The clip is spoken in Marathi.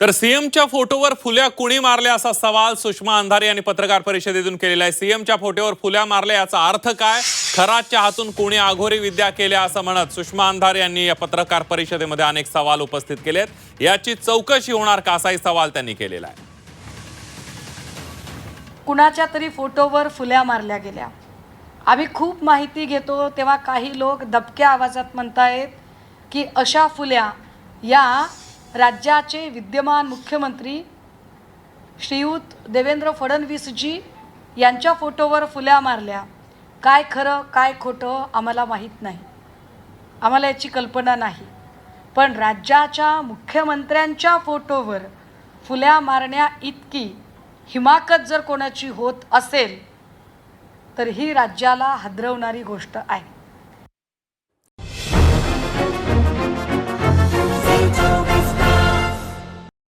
तर सीएमच्या फोटोवर फुल्या कुणी मारल्या असा सवाल सुषमा अंधारे यांनी पत्रकार परिषदेतून केलेला आहे। सीएमच्या फोटोवर फुल्या मारल्या याचा अर्थ काय? खराच्या हातून कोणी आघोरी विद्या केल्या असं म्हणत सुषमा अंधारे यांनी या पत्रकार परिषदेमध्ये अनेक सवाल उपस्थित केलेत। याची चौकशी होणार का असाही सवाल त्यांनी केलेला आहे। कुणाच्या तरी फोटोवर फुल्या मारल्या गेल्या। आम्ही खूप माहिती घेतो तेव्हा काही लोक दबक्या आवाजात म्हणतायत की अशा फुल्या या राज्याचे विद्यमान मुख्यमंत्री श्रीयुत देवेंद्र फडणवीसजी यांच्या फोटोवर फुल्या मारल्या। काय खरं काय खोटं आम्हाला माहीत नाही, आम्हाला याची कल्पना नाही, पण राज्याच्या मुख्यमंत्र्यांच्या फोटोवर फुल्या मारण्या इतकी हिमाकत जर कोणाची होत असेल तर ही राज्याला हादरवणारी गोष्ट आहे।